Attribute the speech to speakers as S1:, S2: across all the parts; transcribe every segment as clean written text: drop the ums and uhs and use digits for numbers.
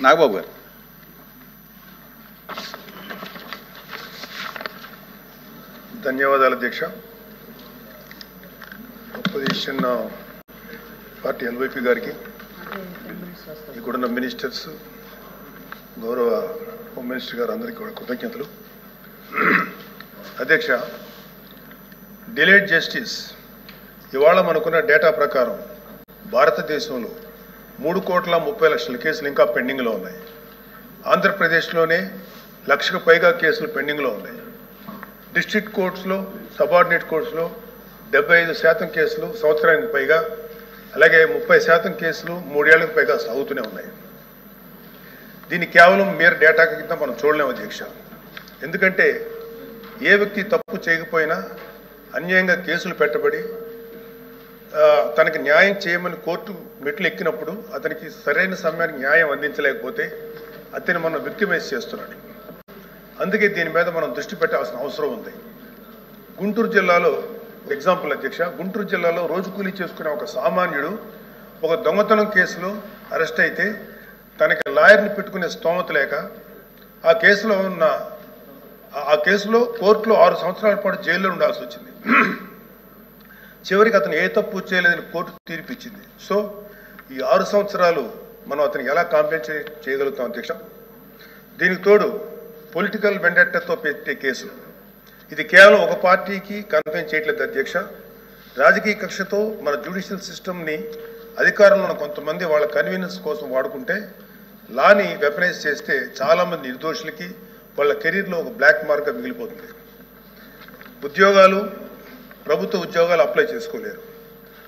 S1: నాగబాబు గారు.
S2: ధన్యవాదాలు అధ్యక్ష. అపోజిషన్ పార్టీ ఎల్వైపీ గారికి, ఇక్కడున్న మినిస్టర్స్, గౌరవ హోమ్ మినిస్టర్ గారు అందరికీ కూడా కృతజ్ఞతలు. అధ్యక్ష, డిలేడ్ జస్టిస్ ఇవాళ మనకున్న డేటా ప్రకారం భారతదేశంలో 3,30,00,000 కేసులు ఇంకా పెండింగ్లో ఉన్నాయి. ఆంధ్రప్రదేశ్లోనే 1,00,000కు పైగా కేసులు పెండింగ్లో ఉన్నాయి. డిస్ట్రిక్ట్ కోర్ట్స్లో, సబార్డినేట్ కోర్ట్స్లో 75% కేసులు సంవత్సరానికి పైగా, అలాగే 30% కేసులు 3 ఏళ్లకు పైగా సాగుతూనే ఉన్నాయి. దీన్ని కేవలం mere డేటా కింద మనం చూడలేము అధ్యక్ష. ఎందుకంటే ఏ వ్యక్తి తప్పు చేయకపోయినా అన్యాయంగా కేసులు పెట్టబడి తనకి న్యాయం చేయమని కోర్టు మెట్లు ఎక్కినప్పుడు అతనికి సరైన సమయానికి న్యాయం అందించలేకపోతే అతన్ని మనం విక్టిమైజ్ చేస్తున్నాడు. అందుకే దీని మీద మనం దృష్టి పెట్టాల్సిన అవసరం ఉంది. గుంటూరు జిల్లాలో ఎగ్జాంపుల్ అధ్యక్ష, గుంటూరు జిల్లాలో రోజు కూలీ చేసుకునే ఒక సామాన్యుడు ఒక దొంగతనం కేసులో అరెస్ట్ అయితే తనకి లాయర్ని పెట్టుకునే స్తోమత లేక ఆ కేసులో కోర్టులో 6 సంవత్సరాల పాటు జైల్లో ఉండాల్సి వచ్చింది. చివరికి అతను ఏ తప్పు చేయలేదని కోర్టు తీర్పిచ్చింది. సో ఈ 6 సంవత్సరాలు మనం అతనికి ఎలా కాంపెన్సేట్ చేయగలుగుతాం అధ్యక్ష? దీనికి తోడు పొలిటికల్ వెండెట్టాతో పెట్టే కేసులు, ఇది కేవలం ఒక పార్టీకి కన్ఫైన్ చేయట్లేదు అధ్యక్ష. రాజకీయ కక్షతో మన జ్యుడిషియల్ సిస్టమ్ని అధికారంలో ఉన్న కొంతమంది వాళ్ళ కన్వీనియన్స్ కోసం వాడుకుంటే లాని వెపనైజ్ చేస్తే చాలామంది నిర్దోషులకి వాళ్ళ కెరీర్లో ఒక బ్లాక్ మార్క్గా మిగిలిపోతుంది. ప్రభుత్వ ఉద్యోగాలు అప్లై చేసుకోలేరు.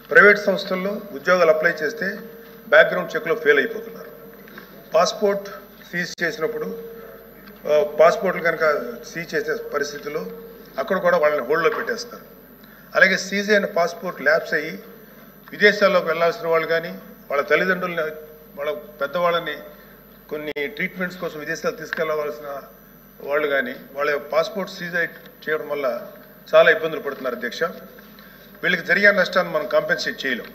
S2: ప్రైవేట్ సంస్థల్లో ఉద్యోగాలు అప్లై చేస్తే బ్యాక్గ్రౌండ్ చెక్లో ఫెయిల్ అయిపోతున్నారు. పాస్పోర్ట్ సీజ్ చేసినప్పుడు పాస్పోర్ట్లు కనుక సీజ్ చేసే పరిస్థితుల్లో అక్కడ కూడా వాళ్ళని హోల్డ్లో పెట్టేస్తారు. అలాగే సీజ్ అయిన పాస్పోర్ట్ ల్యాప్స్ అయ్యి విదేశాల్లోకి వెళ్లాల్సిన వాళ్ళు కానీ, వాళ్ళ తల్లిదండ్రులని, వాళ్ళ పెద్దవాళ్ళని కొన్ని ట్రీట్మెంట్స్ కోసం విదేశాలు తీసుకెళ్లవలసిన వాళ్ళు కానీ వాళ్ళ పాస్పోర్ట్ సీజ్ చేయడం వల్ల చాలా ఇబ్బందులు పడుతున్నారు అధ్యక్ష. వీళ్ళకి జరిగే నష్టాన్ని మనం కాంపెన్సేట్ చేయలేం.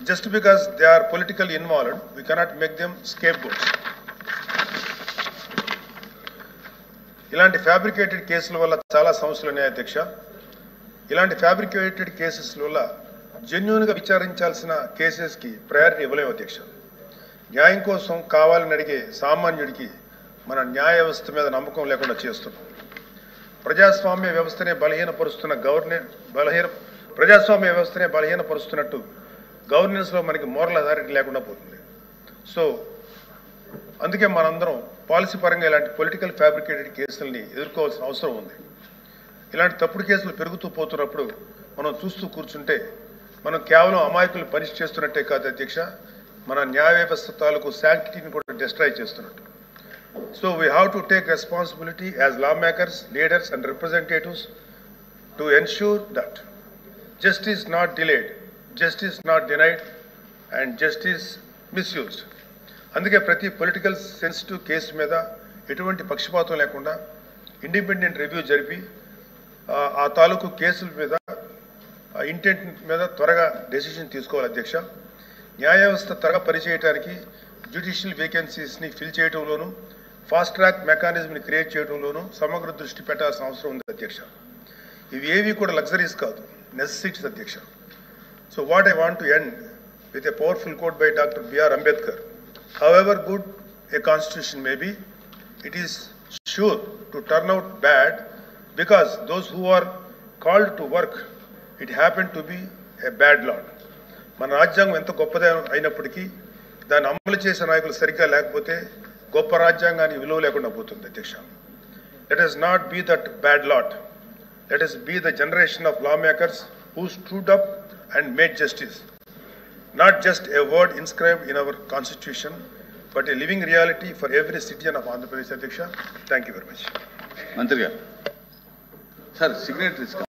S2: Just because they are political involved we cannot make them scapegoats. ఇలాంటి ఫ్యాబ్రికేటెడ్ కేసుల వల్ల చాలా సమస్యలు ఉన్నాయి అధ్యక్ష. ఇలాంటి ఫ్యాబ్రికేటెడ్ కేసెస్ వల్ల జెన్యూన్గా విచారించాల్సిన కేసెస్కి ప్రయారిటీ ఇవ్వలేము అధ్యక్ష. న్యాయం కోసం కావాలని అడిగే సామాన్యుడికి మన న్యాయ వ్యవస్థ మీద నమ్మకం లేకుండా చేస్తున్నాం. ప్రజాస్వామ్య వ్యవస్థనే బలహీనపరుస్తున్నట్టు గవర్నెన్స్లో మనకి మోరల్ అథారిటీ లేకుండా పోతుంది. సో అందుకే మనందరం పాలసీ పరంగా ఇలాంటి పొలిటికల్ ఫ్యాబ్రికేటెడ్ కేసుల్ని ఎదుర్కోవాల్సిన అవసరం ఉంది. ఇలాంటి తప్పుడు కేసులు పెరుగుతూ పోతున్నప్పుడు మనం చూస్తూ కూర్చుంటే మనం కేవలం అమాయకులు పనిష్ చేస్తున్నట్టే కాదు అధ్యక్ష, మన న్యాయ వ్యవస్థ తాలూకు శాంక్టిటీని కూడా డిస్ట్రాయ్ చేస్తున్నట్టు. So we have to take responsibility as lawmakers, leaders and representatives to ensure that justice not delayed, justice not denied and justice misused. అందుకే ప్రతి పొలిటికల్ సెన్సిటివ్ కేసు మీద ఎటువంటి పక్షపాతం లేకుండా ఇండిపెండెంట్ రివ్యూ జరిపి ఆ తాలూకు కేసుల మీద ఇంటెంట్ మీద త్వరగా డెసిషన్ తీసుకోవాలి అధ్యక్ష. న్యాయ వ్యవస్థ త్వరగా పనిచేయడానికి జ్యుడిషియల్ వేకెన్సీస్ని ఫిల్ చేయడంలోనూ ఫాస్ట్ ట్రాక్ మెకానిజంని క్రియేట్ చేయడంలోనూ సమగ్ర దృష్టి పెట్టాల్సిన అవసరం ఉంది అధ్యక్ష. ఇవి ఏవి కూడా లగ్జరీస్ కాదు, నెసెసిటీస్ అధ్యక్ష. So what I want to end with a powerful coat by doctor B.R. Ambedkar. However good a constitution may be, it is sure to turn out bad because those who are called to work it happened to be a bad law. మన రాజ్యాంగం ఎంత గొప్పదే అయినప్పటికీ దాన్ని అమలు చేసే నాయకులు సరిగ్గా లేకపోతే గొప్ప రాజ్యాంగానికి విలువ లేకుండా పోతుంది అధ్యక్ష. Let us not be that bad lot. Let us be the generation of lawmakers who stood up and made justice. Not just a word inscribed in our constitution, but a living reality for every citizen of Andhra Pradesh, Adhyaksha. Thank you very much.
S1: Mantri garu. Sir, signatories.